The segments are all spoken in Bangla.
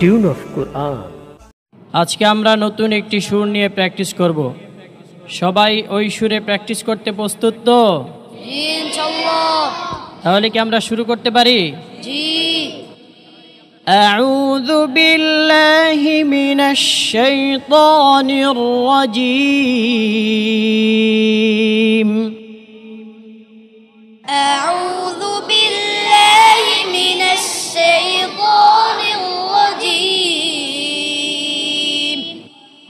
tune of Quran. আজকে আমরা নতুন একটি সুর নিয়ে প্র্যাকটিস করব। সবাই ওই সুরে প্র্যাকটিস করতে প্রস্তুত তো? জি ইনশাআল্লাহ। তাহলে কি আমরা শুরু করতে পারি? জি। আউযু বিল্লাহি মিনাশ শাইতানির রাজীম। আউযু বিল্লাহি মিনাশ শাইতানির রাজীম।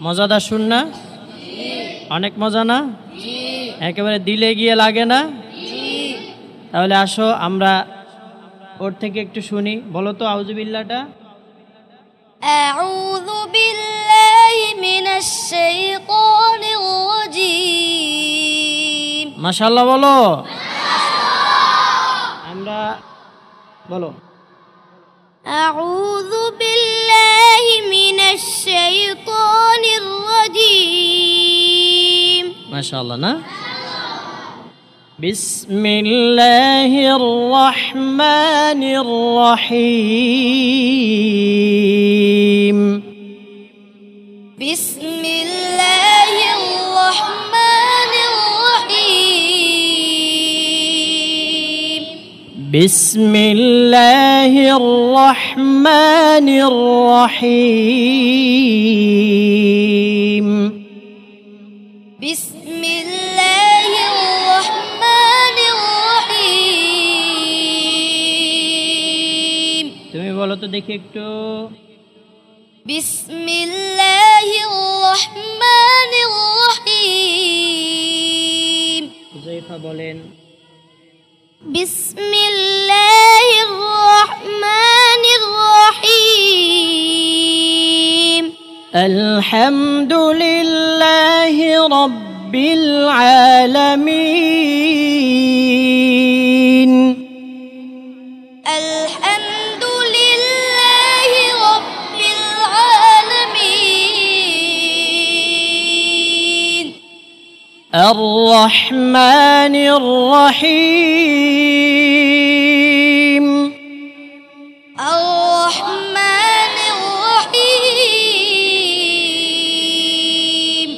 মজাদার শুন না? অনেক মজা না? জি। একেবারে দিলে গিয়ে লাগে না? জি। তাহলে আসো আমরা ওর থেকে একটু শুনি। বলো তো আউযু বিল্লাহটা। আউযু বিল্লাহি মিনাশ শাইতানির রাজীম। মাশাআল্লাহ বলো। আমরা বলো আউযু বিল্লাহি মিনাশ শাইতানির রাজীম। মাশাআল্লাহ না? বিসমিল্লাহির রহমানির রহিম। বিসমিল্লাহির রহমানির রহিম। বিসমিল্লাহির রহমানির রহিম। বিসমিল্লাহির রহমানির রহিম। তুমি বলো তো দেখি একটু। বিসমিল্লাহির রহমানির রহিম। হুযায়ফা বলেন বিসমিল্লাহির রহমানির রহিম। আলহামদুলিল্লাহি রাব্বিল আলামিন। আলহামদুলিল্লাহি রাব্বিল আলামিন। আর রহমানির রহিম। আর রহমানির রহিম।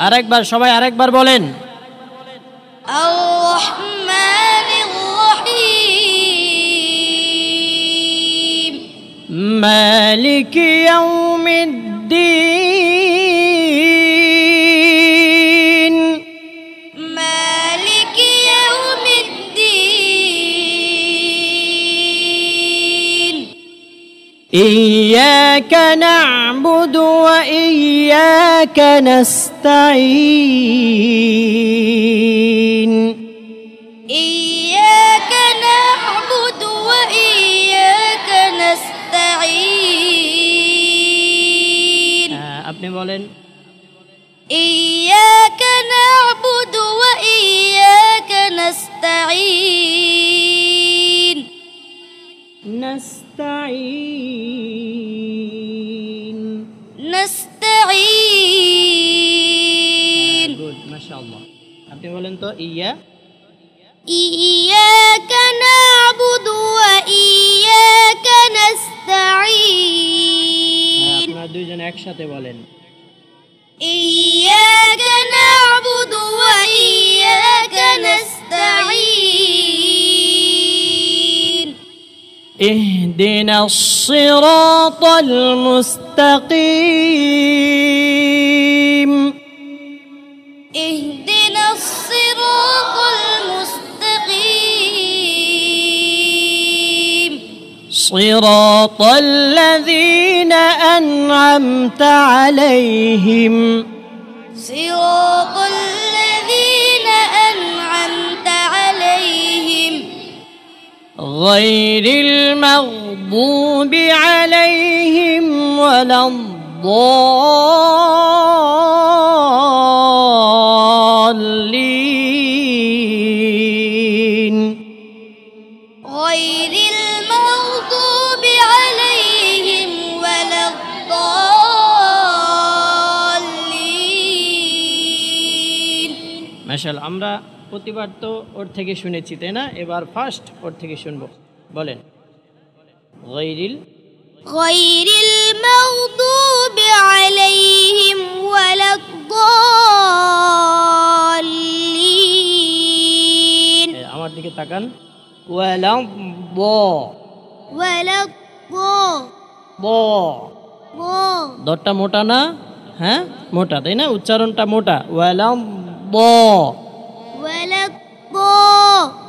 আরেকবার সবাই আরেকবার বলেন। আর রহমানির রহিম। মালিকি ইয়াউমিদ্দিন। মালিকি ইয়াউমিদ্দিন। ইয়্যাকা না'বুদু ওয়া ইয়্যাকা নাস্তাঈন। ইয়্যাকা না'বুদু ওয়া ইয়্যাকা নাস্তাঈন। আপনি বলেন। ইয়্যাকা না'বুদু ওয়া ইয়্যাকা নাস্তাঈন। নাস্তাঈন। নাস্তাঈন। গুড, মাশাআল্লাহ। আপনি বলেন তো ইয়া। ইয়্যাকা না'বুদু ওয়া ইয়্যাকা নাস্তাঈন। আপনারা দুইজন একসাথে বলেন। ইয়্যাকা না'বুদু ওয়া ইয়্যাকা নাস্তাঈন। ইহদিনাস সিরাতাল মুস্তাকিম। ইহদিনাস সিরাতাল মুস্তাকিম। সিরাতাল লাযীনা আন'আমতা আলাইহিম। সিরাতাল লাযীনা আন'আমতা আলাইহিম। গায়রিল মাগদুবি আলাইহিম ওয়ালাদ-দাল্লিন। গায়রিল মাগদুবি আলাইহিম ওয়ালাদ-দাল্লিন। মাশাআল্লাহ। আমরা প্রতিবার তো ওর থেকে শুনেছি, তাই না? এবার ফার্স্ট ওর থেকে শুনবো। বলেন গায়রিল غير المغضوب عليهم ولا الضالين আমার দিকে তাকান ওয়ালা ব ولا ব দটটা মোটা না হ্যাঁ মোটা তাই না উচ্চারণটা মোটা ওয়ালা ব ولا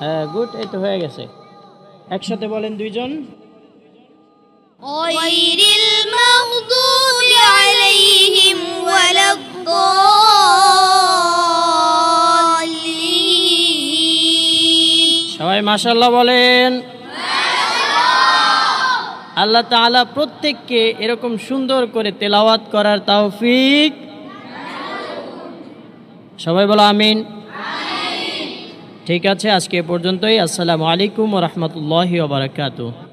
হ্যাঁ গুড এই তো হয়ে গেছে একসাথে বলেন দুইজন غير المغضوب عليهم ولا الضالين সবাই মাশাআল্লাহ বলেন আল্লাহ তাআলা প্রত্যেককে এরকম সুন্দর করে তেলাওয়াত করার তৌফিক সবাই বলো আমিন ঠিক আছে আজকে এ পর্যন্তই আসসালামু আলাইকুম ওয়া রাহমাতুল্লাহি ওয়া বারাকাতুহু